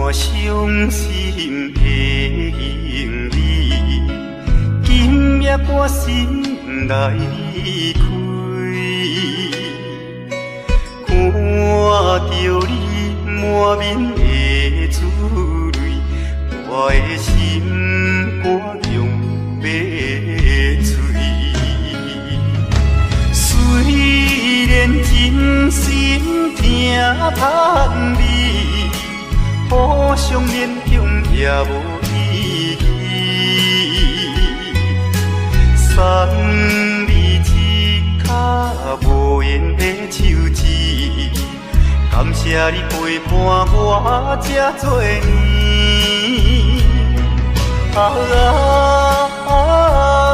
我伤心的行李，今夜我心来离开，看着你满面的珠泪，我的心肝强要碎。虽然真心疼盼你，互相勉强也无意义。送你一卡无言的手指，感谢你陪伴我这多年。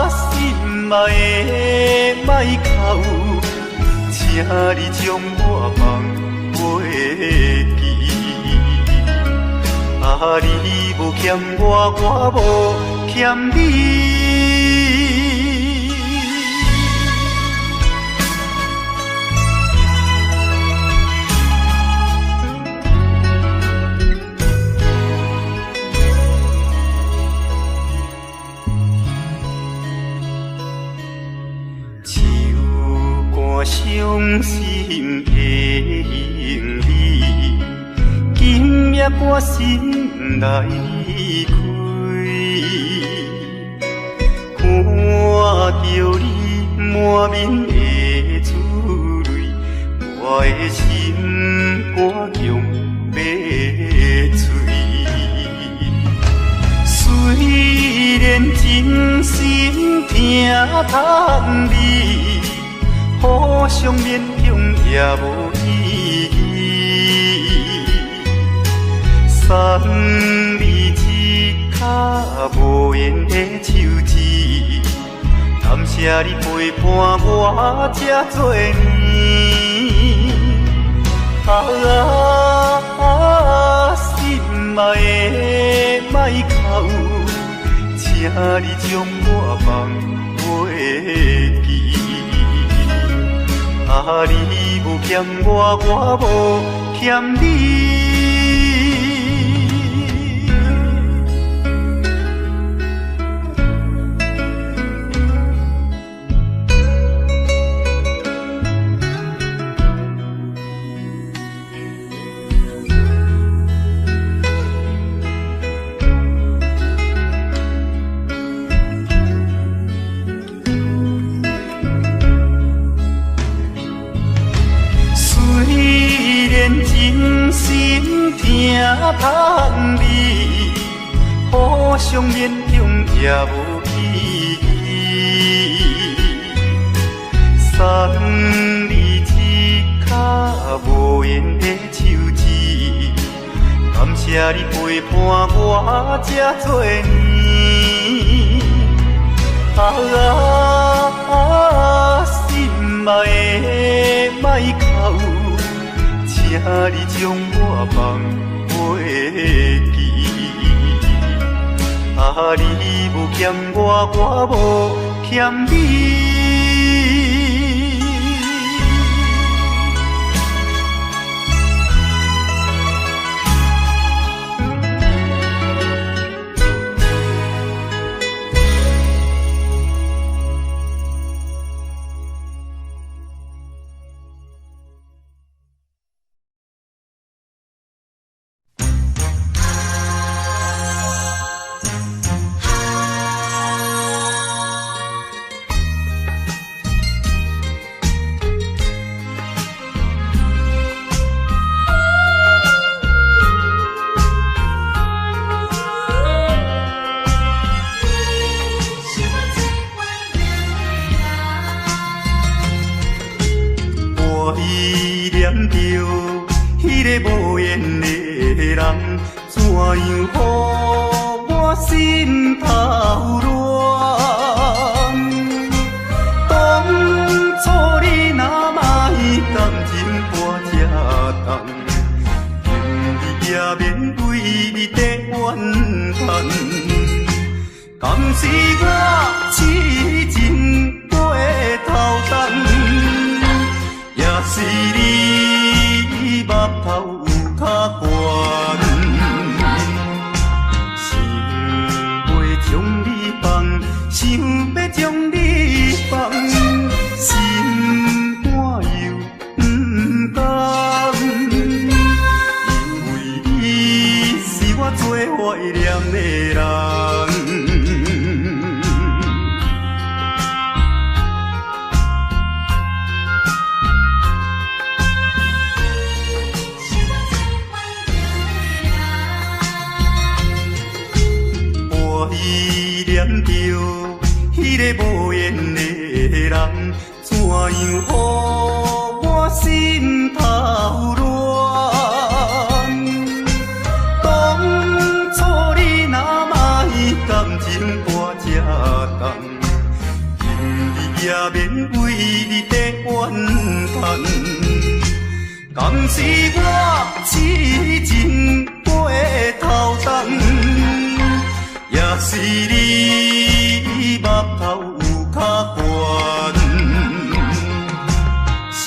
心爱的莫哭，请你将我放袂记。你无欠我，我无欠你。伤心的行李，今夜我心来离开，看着你满面的珠泪，我的心肝强要碎。虽然真心疼盼你，互相勉强也无意义。送你一卡无言的手指，感谢你陪伴我这多年。心爱的莫哭，请你将我放袂记。你无欠我，我无欠你。真心疼盼你，互相勉强也无意义。送你一卡无言的手指，感谢你陪伴我这多年。心爱的莫哭，请你将我放袂记。你无欠我，我无欠你。依念着迄个无缘的人，怎样予我心头乱？当初你若莫感情我这重，今日也免为你在怨叹。敢是我痴情过头重？是你目头有较悬，样，予我心头乱。当初你若卖感情我这重，今日也免为你在怨叹。敢是我痴情背头重，也是你目头有较悬，想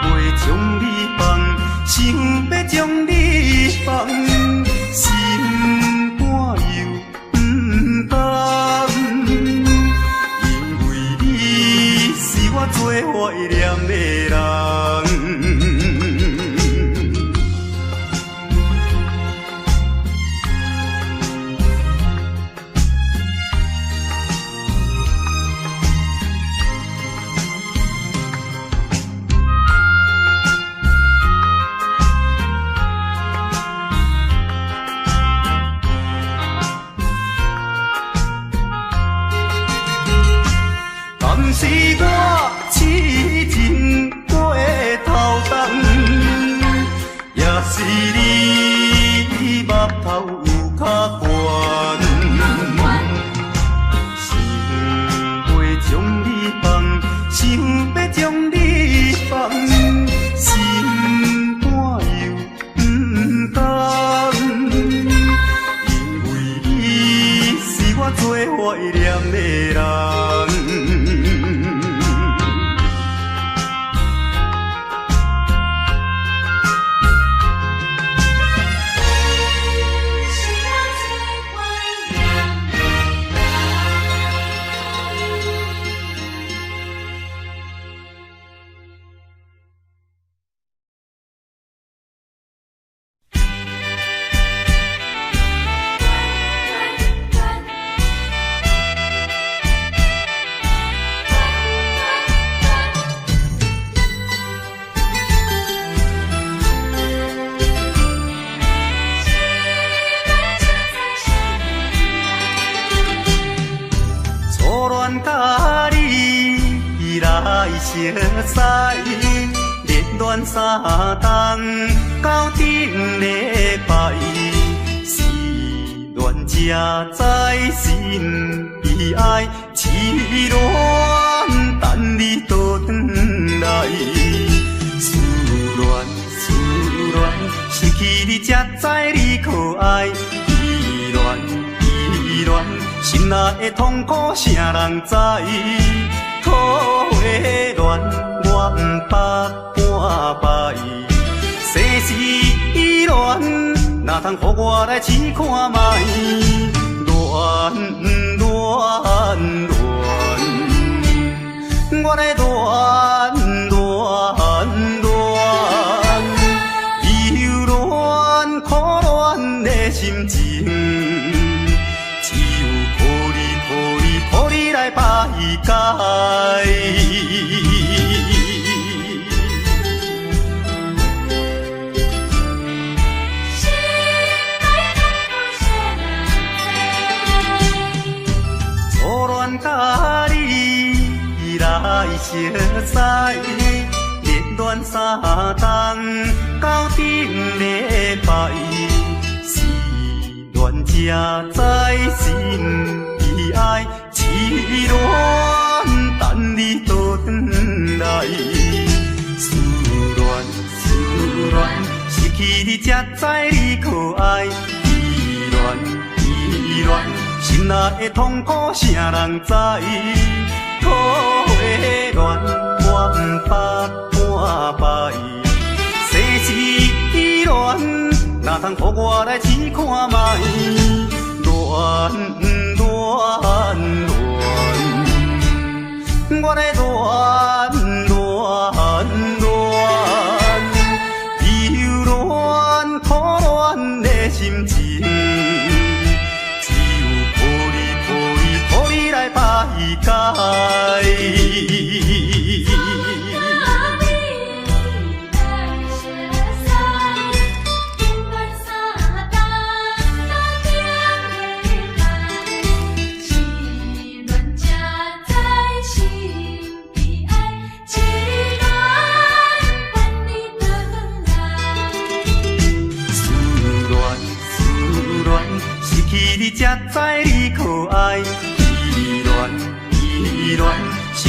要将你放，想要将你放，心肝又不甘，因为你是我最怀念的人。是我痴情背头重，也是你目头有较悬，想要将你放，想要将你放，心肝又不甘，因为你是我最怀念的人。甲你来熟悉，热恋三冬到顶礼拜，是恋才知心悲哀，痴恋等你倒转来，思恋失去你才知你可爱，依恋。心内的痛苦，谁人知？土的恋，我不捌半摆。世事恋，哪通予我来试看卖？恋，我来恋，忧恋苦恋的心情。予你来排解，初恋甲你来熟悉，热恋三冬到顶礼拜，是恋才知心悲哀。痴恋等你倒转来，思恋失去你才知你可爱，依恋心内的痛苦谁人知？土的恋我不捌半摆，世事恋哪通予我来试看卖？恋。我来忧恋苦恋的心情，只有予你来排解。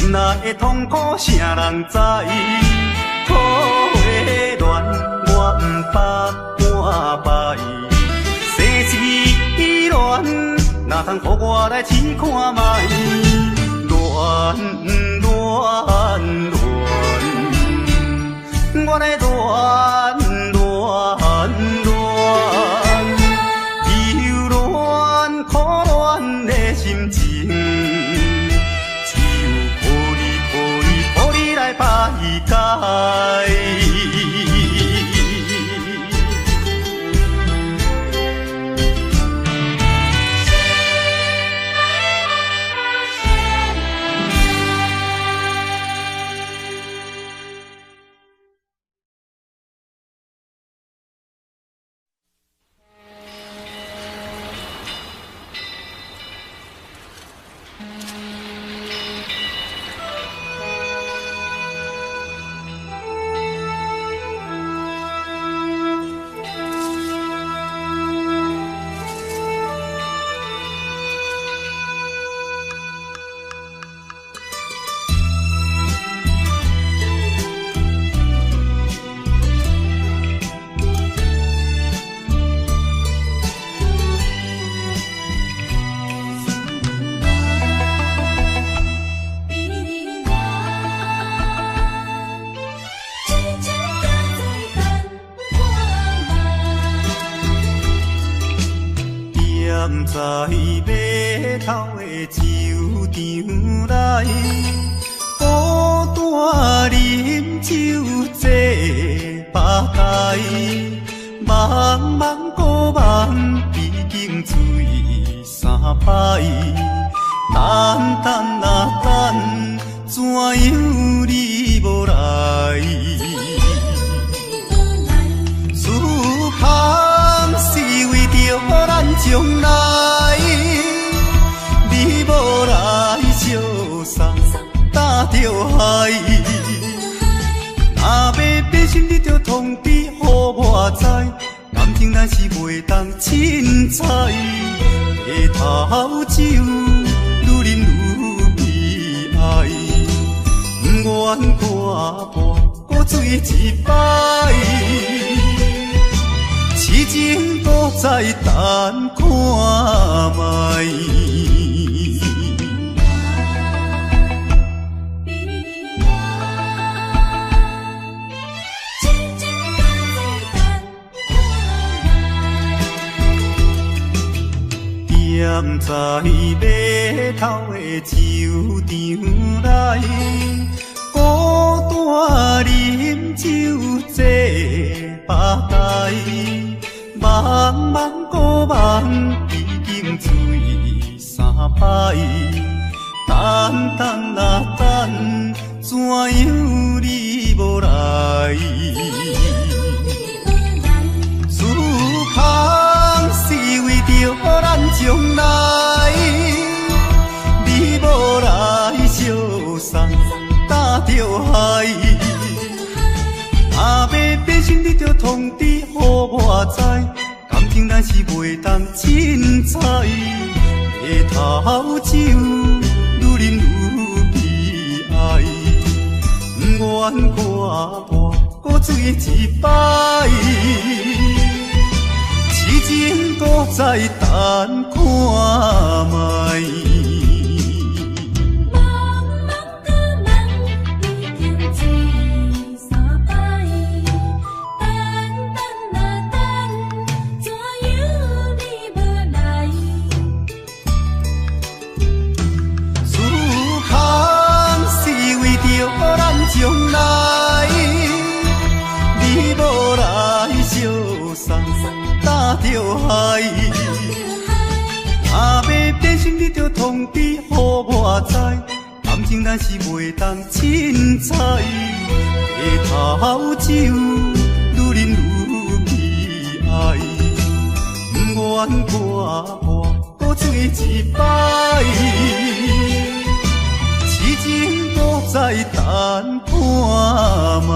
心内的痛苦谁人知？土的恋我不捌半摆，世事恋哪通予我来试看卖？恋恋恋，我来恋恋恋，忧恋苦恋的心情，只有抱你来排解。在码头的酒场内，孤单饮酒坐吧台，茫茫孤梦已经醉三摆，等等啊等，怎样你无来？思盼是为着咱将来，你无来相送，担着海。若要变心，你着通知予我知，感情咱是袂当凊彩。下头酒愈啉愈悲哀，不愿看破搁醉一摆。痴情搁再等看卖。踮在码头的酒场内，孤单饮酒坐吧台，茫茫孤梦已经醉三摆，等等啊等，怎样你无来？思盼是为着咱将来，你无来相送，担着海。若要变心，你着通知予我知，感情咱是袂当凊彩。下头酒愈啉愈悲哀，不愿看破搁醉一摆。痴情搁再等看卖。将来，你无来相送，担着海。若要变心，你着通知予我知，感情咱是袂当凊彩。下头酒愈啉愈悲哀，不愿看破搁醉一摆。痴情搁再等看卖。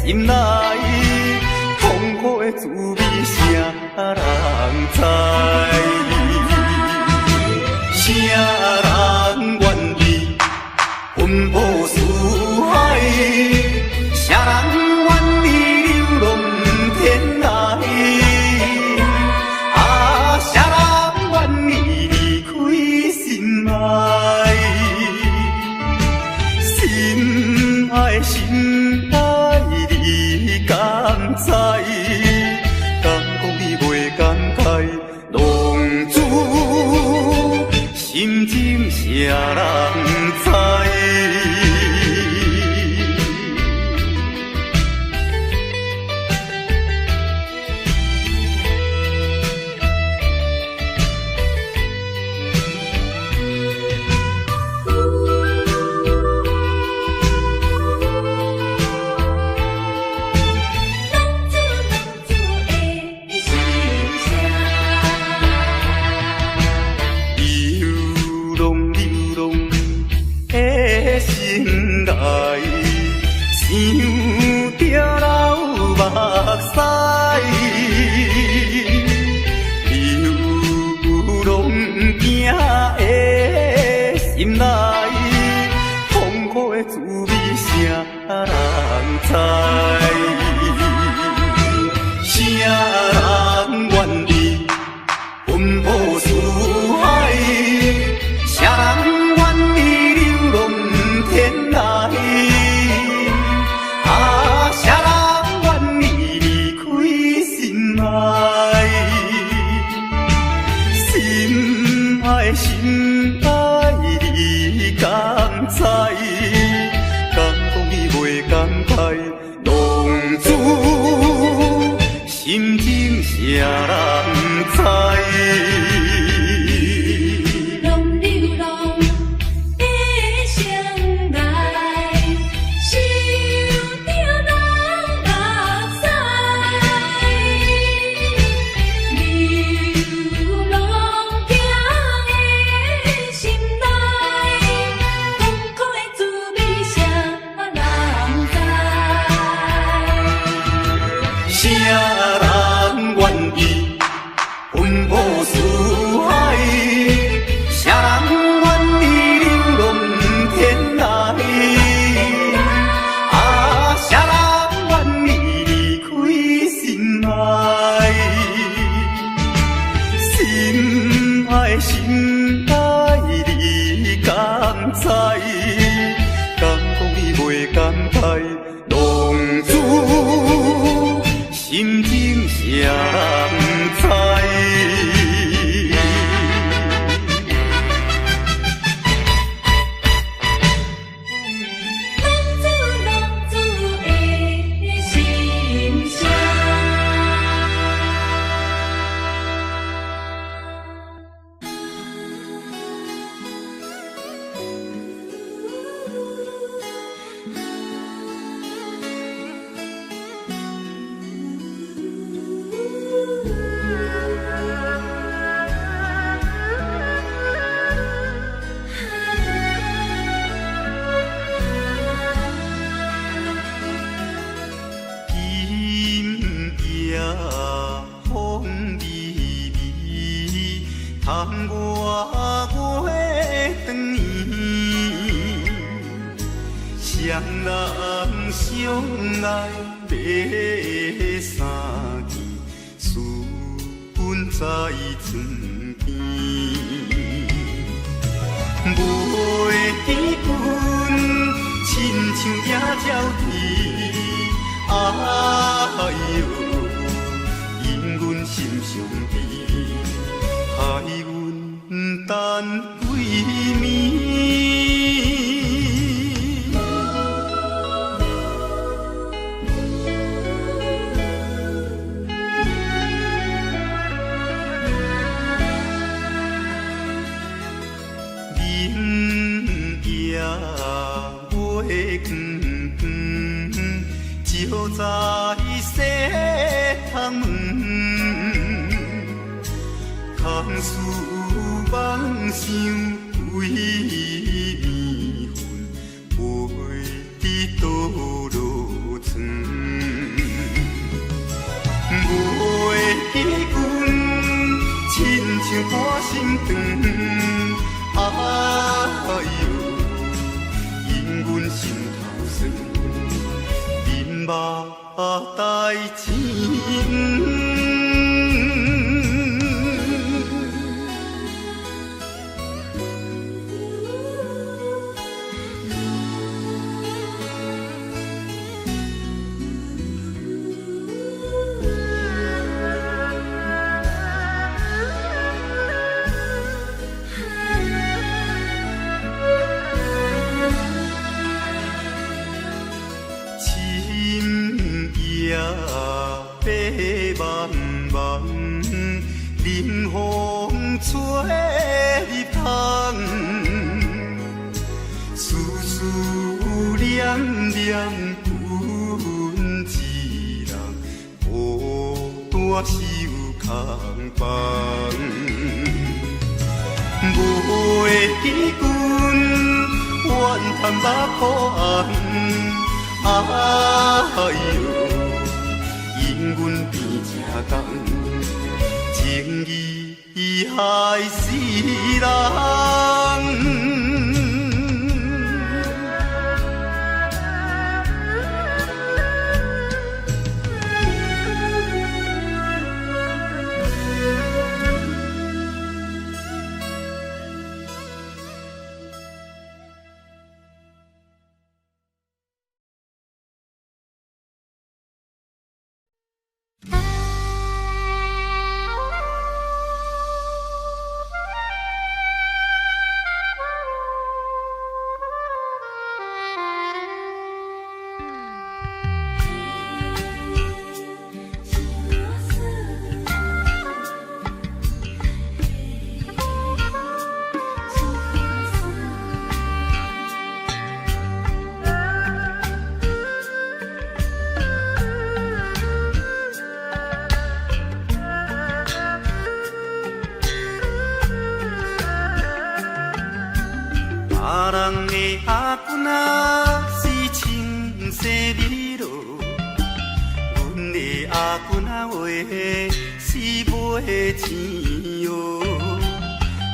心内，痛苦的滋味谁人知？谁人愿意奔波四海？谁人愿意流浪天涯？啊，谁人愿意离开心爱？心爱心爱，你敢知？敢讲你袂感慨？浪子心情谁人知？心内痛苦的滋味谁人知？谁人愿意奔波四海？谁人愿意流浪天涯？啊，谁人愿意离开心爱？心爱心爱，你敢知？敢讲你袂感慨？浪子心情谁人知？谁人愿意奔波四海？谁人愿意流浪天涯？啊，谁人愿意离开心爱？心爱心爱，你敢知？敢讲你袂感慨？浪子心情谁人知？浪子的心声。窗外月长圆，双人相爱买衫件，私奔在床边，袂记阮亲像野鸟啼，哎哟，因阮心上悲。害阮等几暝，人夜月光，照在西窗门。空思梦想几暝昏，飞伫倒落床。彼君，亲像半心肠。哎呦，因阮心头酸，忍目代情。白茫茫，冷风吹入窗，丝丝念念阮一人，孤单守空房。无的彼君，怨叹目眶红。哎呦！因阮变这重，情义害死人。别人的阿君仔是清洗美罗，阮的阿君仔话是买钱哟。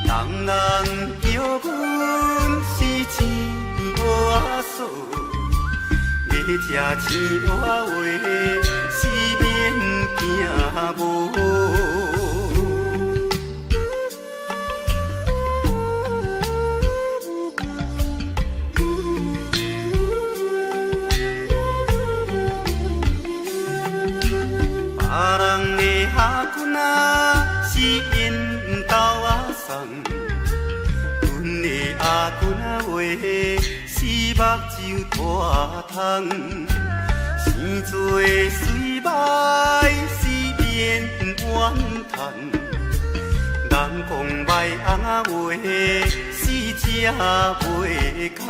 人人叫阮是钱乌阿嫂，要吃钱乌话是免惊无。是因兜阿送，阮的阿君仔话是目睭大通，生做水歹是免怨叹，人讲歹翁仔话是食袂空。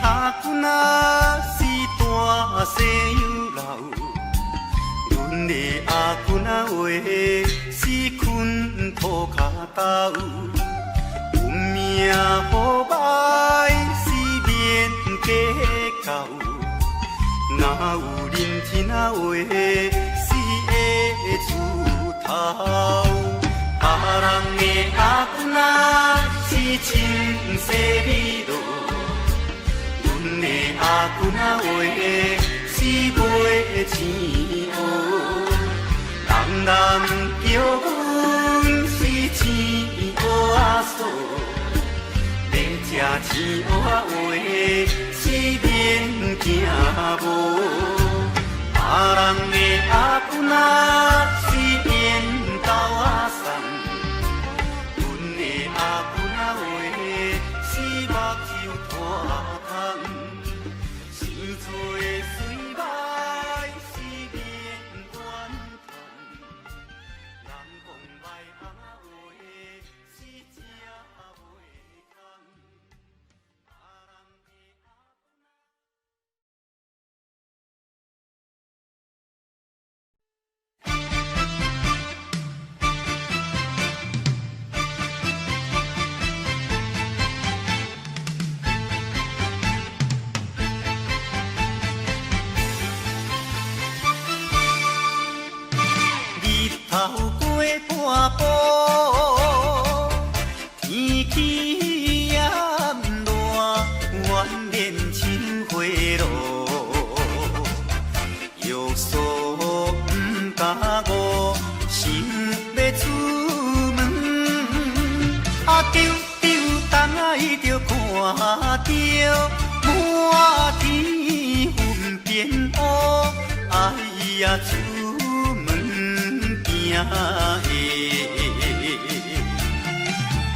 阿君仔是大细又老，阮的阿君仔话是困土骹斗，运命好歹是免计较，哪有认真仔话是会出头。别人的阿君仔是清洗美罗。阮的阿君仔话是买钱乌，人人叫阮是钱乌阿嫂，要吃钱乌话是免惊无。别人的阿君仔是缘投阿送，阮的阿君仔话是目睭大通。做水歹是免怨叹，人讲歹翁仔话是。半步，天气炎热，怨念像花落，约束不敢误，想要出门，丢东来就看到满天云变乌，哎呀出门惊的，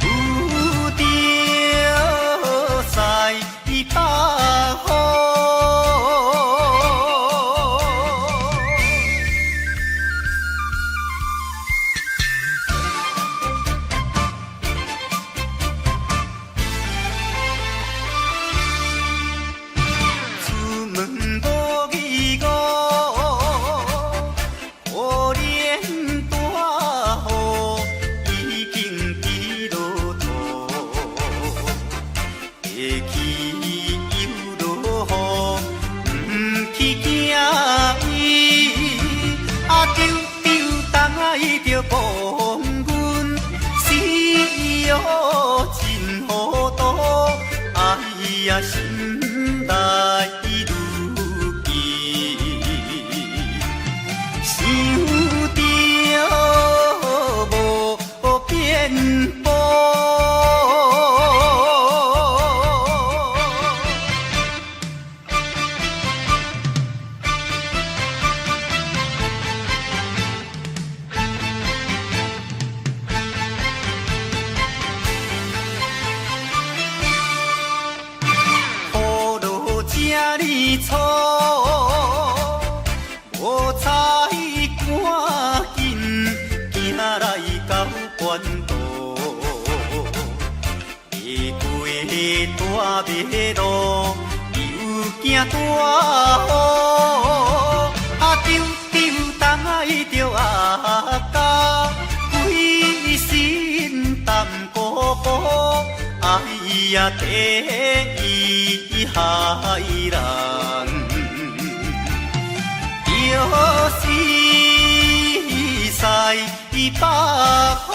有着西北风。讲阮死哦真糊涂，哎呀心内如记，想着无变步。错，我才赶紧行来到关渡，爬过大马路，又惊大雨，丢东来着家，规身湿糊糊，哎呀第一害人。就是西北风。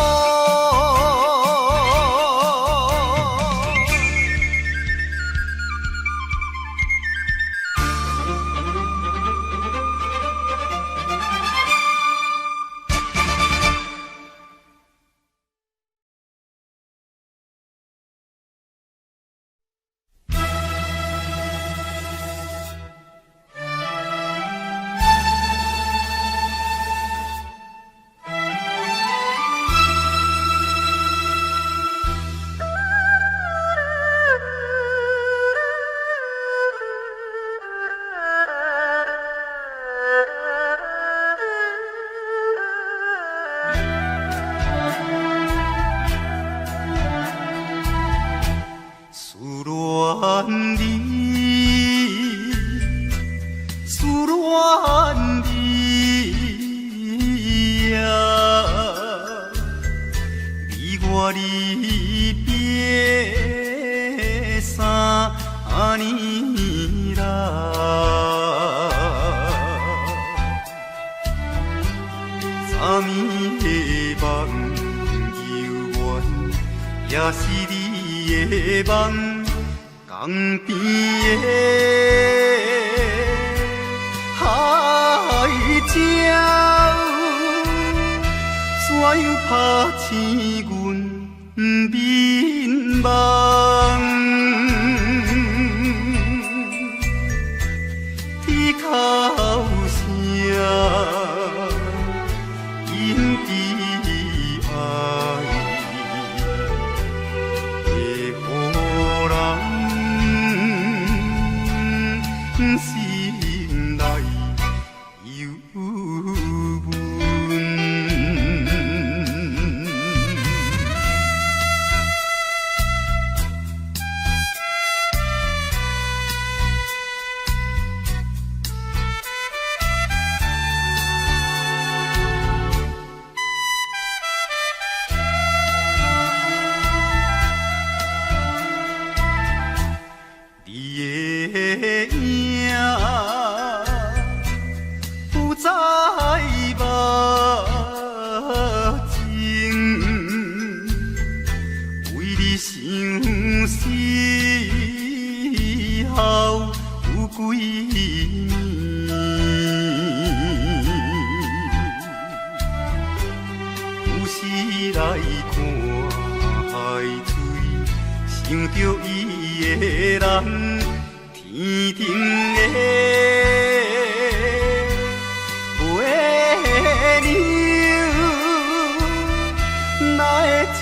离别三年啦，昨暝的梦犹原也是你的梦，江边的海鸟，怎样拍醒阮眠梦？天哭声，因伫爱，会予人心内忧闷。时来看海水，想着伊的人，天顶的月亮，哪会照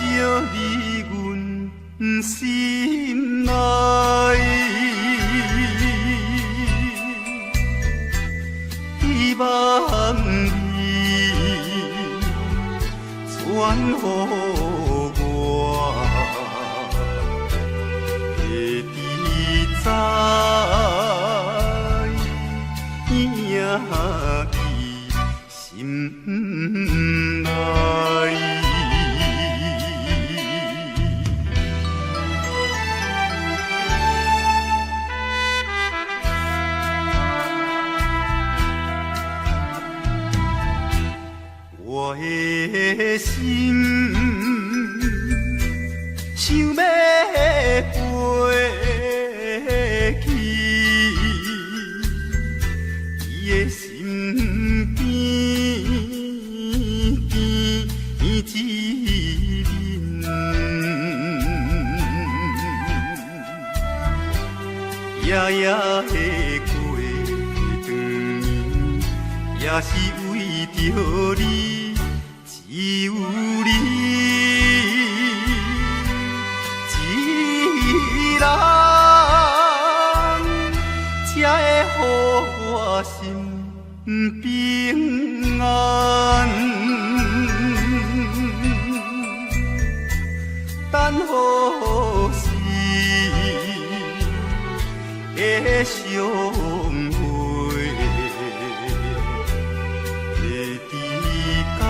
入阮心内？希望你传予我，会知在影伊心内。我的心想要飞去，伊的身边一人，夜夜的过长年，也是为着你。只有你一人，才会予我心平安。等何时的相会，会知到。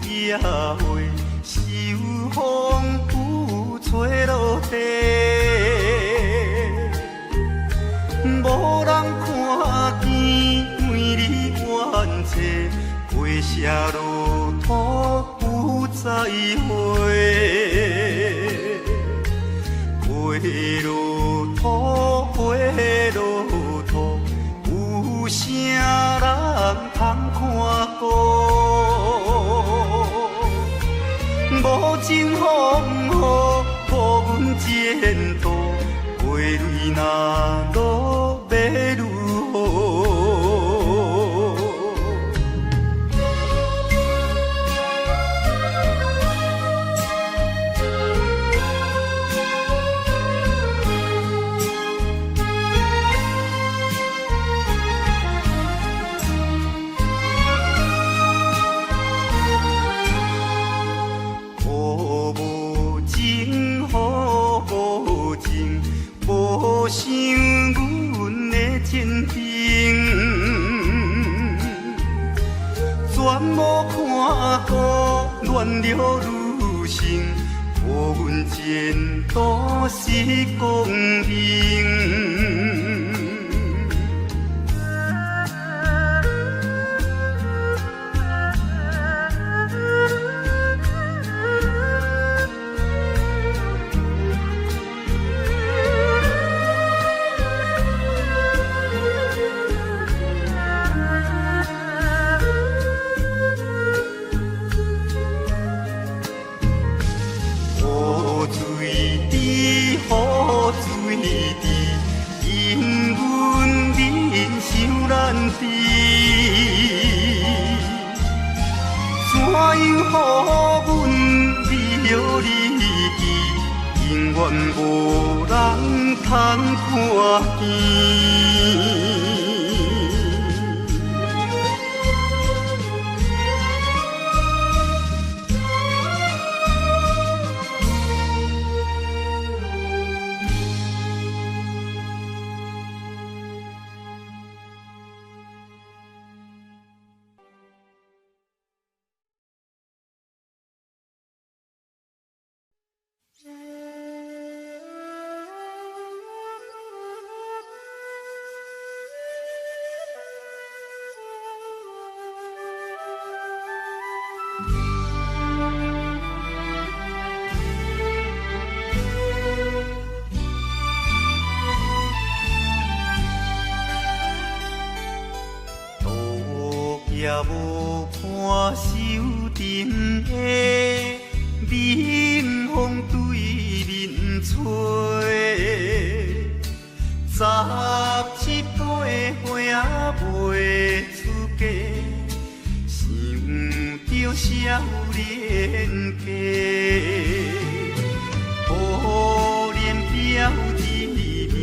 野花秋风雨吹落地，无人看见每日怨嗟，花谢落土不再花，花落土，花落土，有啥人通看顾？无情风雨，无阮前途，花蕊若落要如何？想阮的真情，全无看过乱了女性，予阮前途是光明。雨水滴，予阮了你记，永远无人通看见。也无看手顶的冷风对面吹，17岁花袂出嫁，想着少年家，可怜表弟面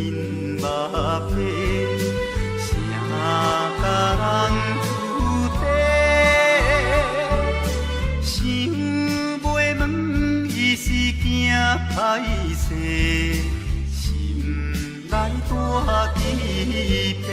目白，啥甲人。歹势，心内大疑白。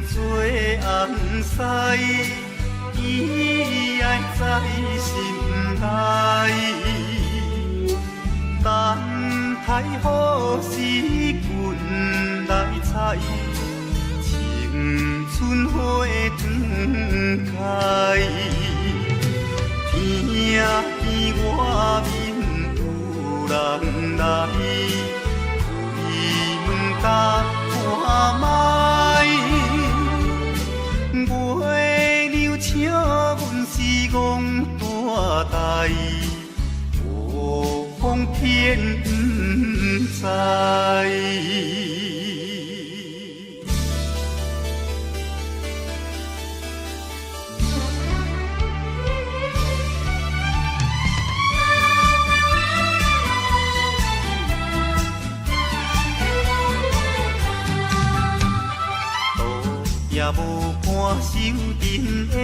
做红丝，伊爱在心内，等待好时运来采，青春花长开。听见外面有人来，开门甲看卖。月娘请阮是戆大代，无风偏不知。也无看手顶的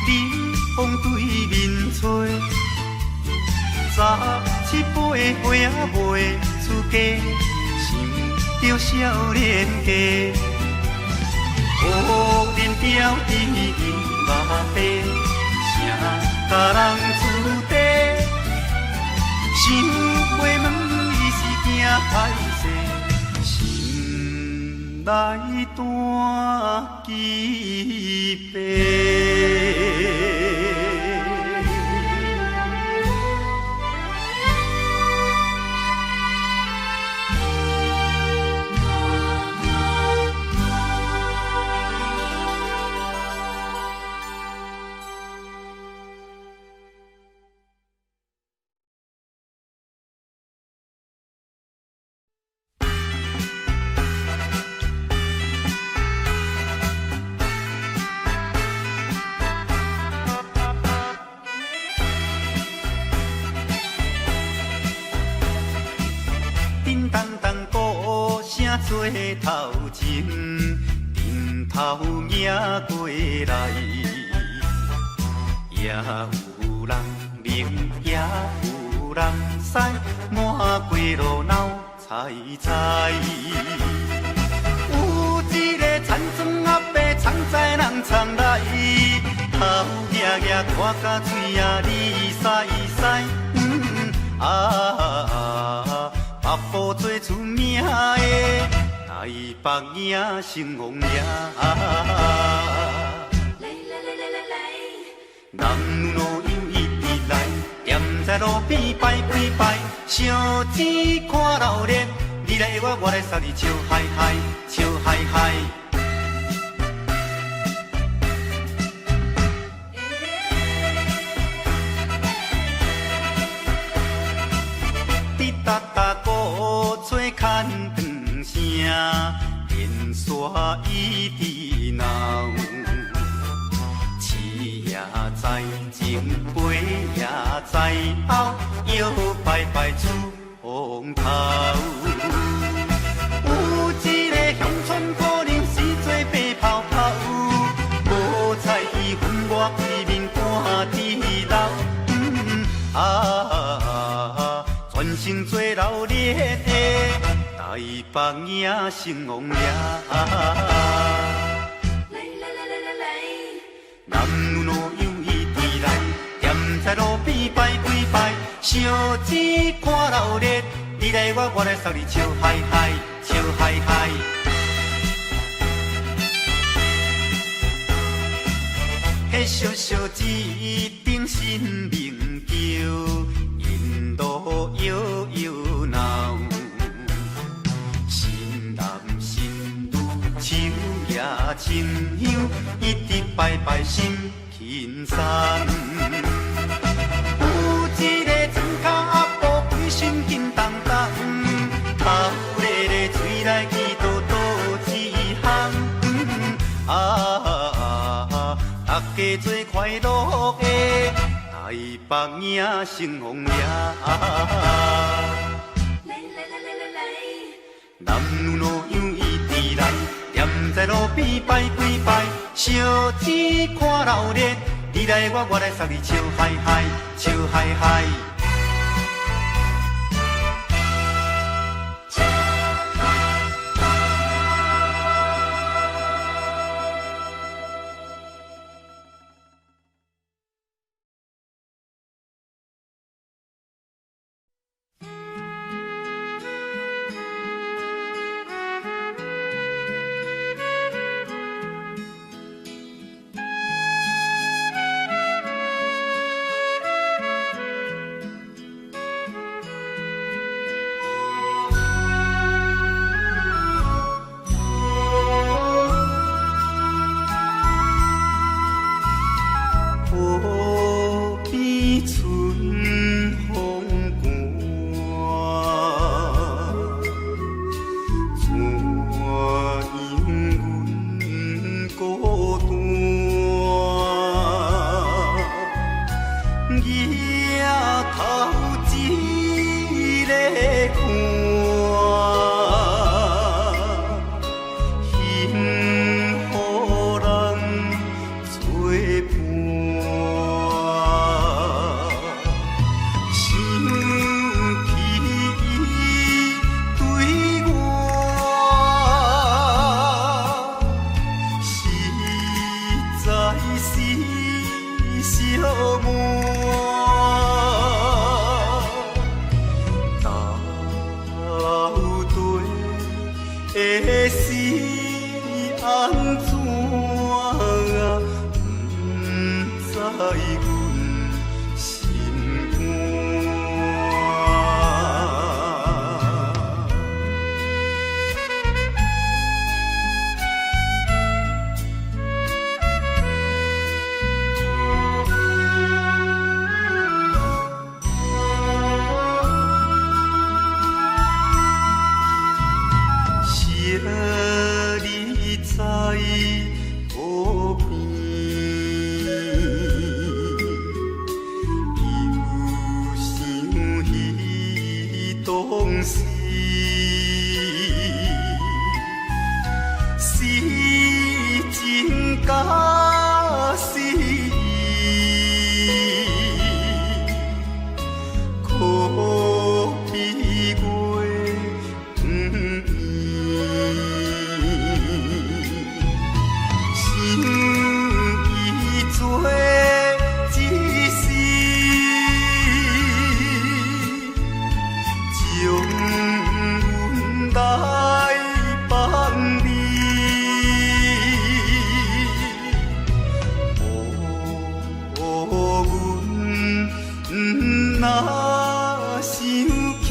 冷风对面吹，17岁花袂出嫁，想着少年家，可怜表弟目白，啥甲人出地，想袂问伊是惊歹势，心内大疑白。叮当当鼓声做头前，顶头迎过来，也有人明，也有人使，满过路闹猜猜。有一个田庄阿伯藏在人藏来，头额额看甲嘴也哩塞塞，北部最出名的台北影成王爷，男女老幼一直来，踮在在路边摆几摆，烧钱看热闹，你来我来送你笑嗨嗨，笑嗨嗨。滴答答鼓吹牵长声，电线一直闹。市也在前，背也在后，摇摆摆出风头。有一个乡村可能是做白泡泡，无彩伊分我一面看地老。全身做热烈的台北影成王爷。男女老幼伊伫来，踮在路边摆几摆，烧钱看热闹，你来我来送你笑嗨嗨，笑嗨嗨。迄小小一顶新名桥，引路摇摇闹，新男新女手也亲香，一直摆摆心轻松。有一个庄脚阿婆规身紧当当，头咧咧嘴来去倒倒一项。大家做快乐的台北影成王爷。男女老幼伊伫来，踮在路边摆几摆，烧钱看热闹，你来我来送你笑嗨嗨，笑嗨嗨。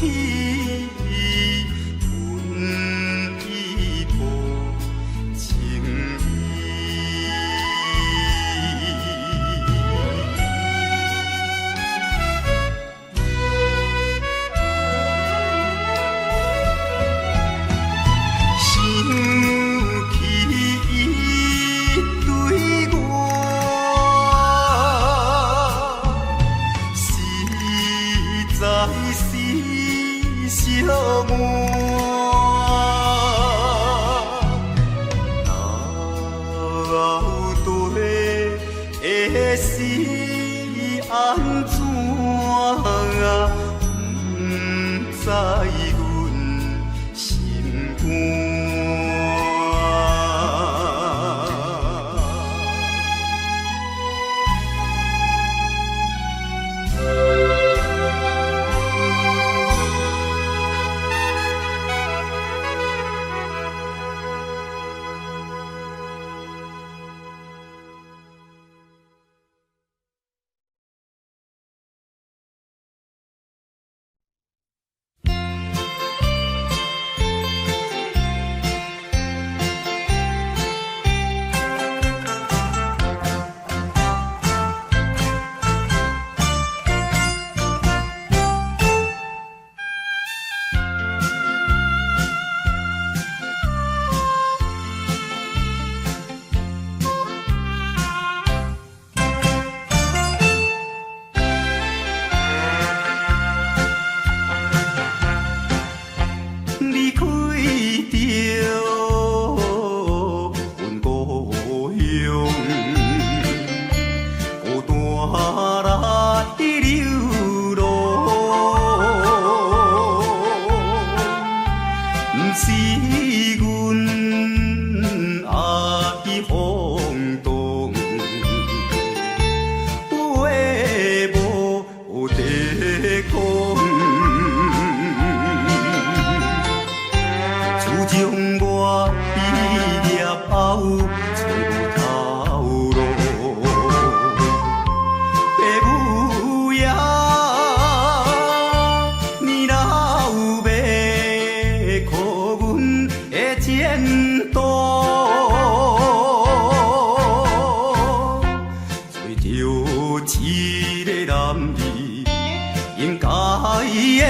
起阮一步情意。想起伊对我实在是小满，到底会是安怎啊？不知阮心肝。离开着阮故乡，孤单来流浪，不是阮爱放荡，话无地讲。将我毕业后找无头路，爸母也年老要靠阮的前途，找着一个男儿应该的。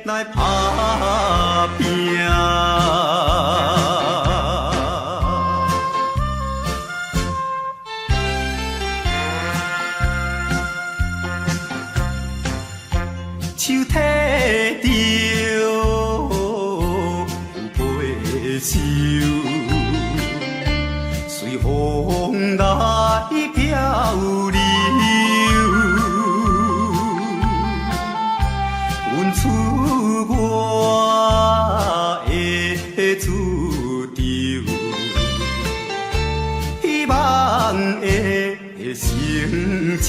来打拼，手提着有背手，随风来漂流。阮出我的注定，希望会成就。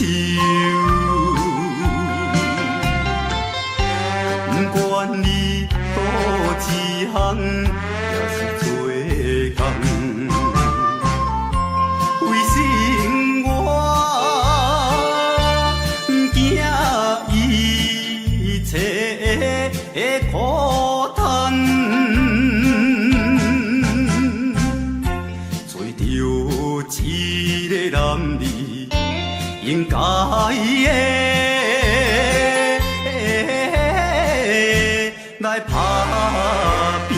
不管你倒一项，也是做工，为生活惊一切的苦叹，找着一个男儿应该的。来打拼，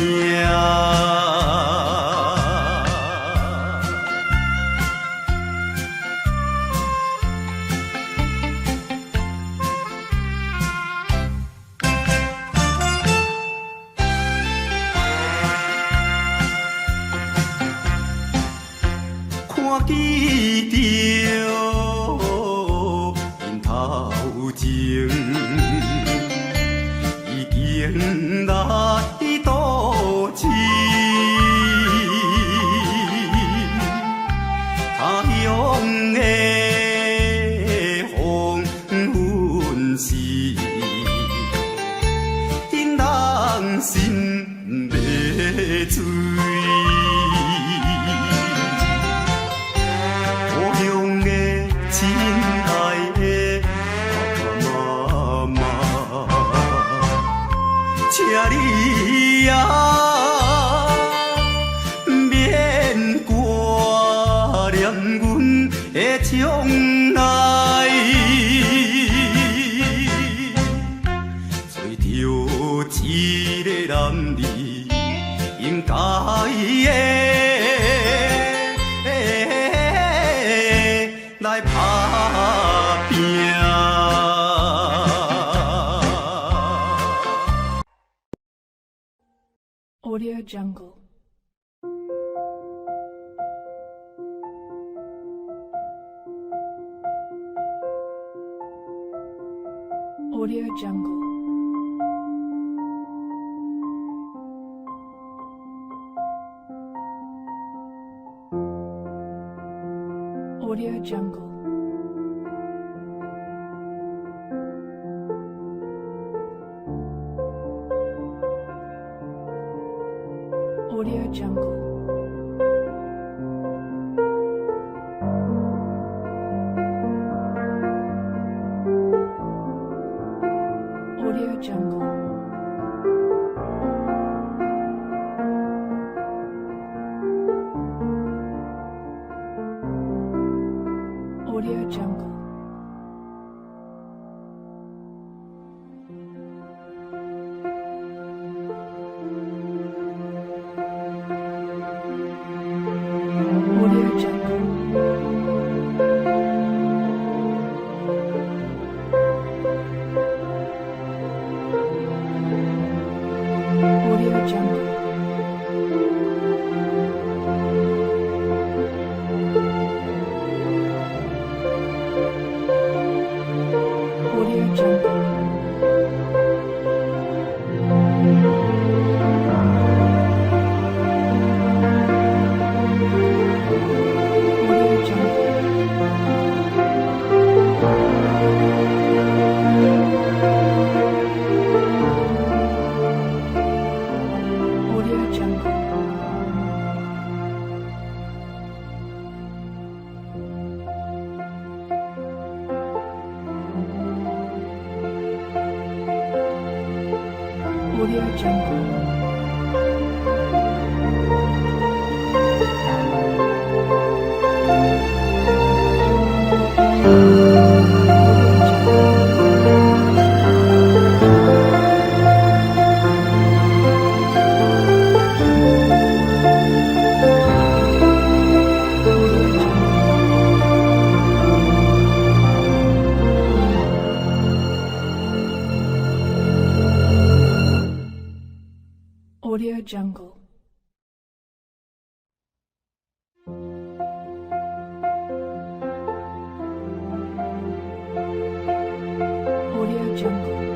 看见着因头前。迎来多情，他乡的黄昏时，因人心要醉。故乡的亲爱的 Audio Jungle. Audio Jungle. Audio Jungle. Audio Jungle. Audio Jungle. Audio Jungle. Audio Jungle. Audio Jungle. Audio Jungle. Audio Jungle. Audio Jungle. Audio Jungle. Audio Jungle. Audio Jungle.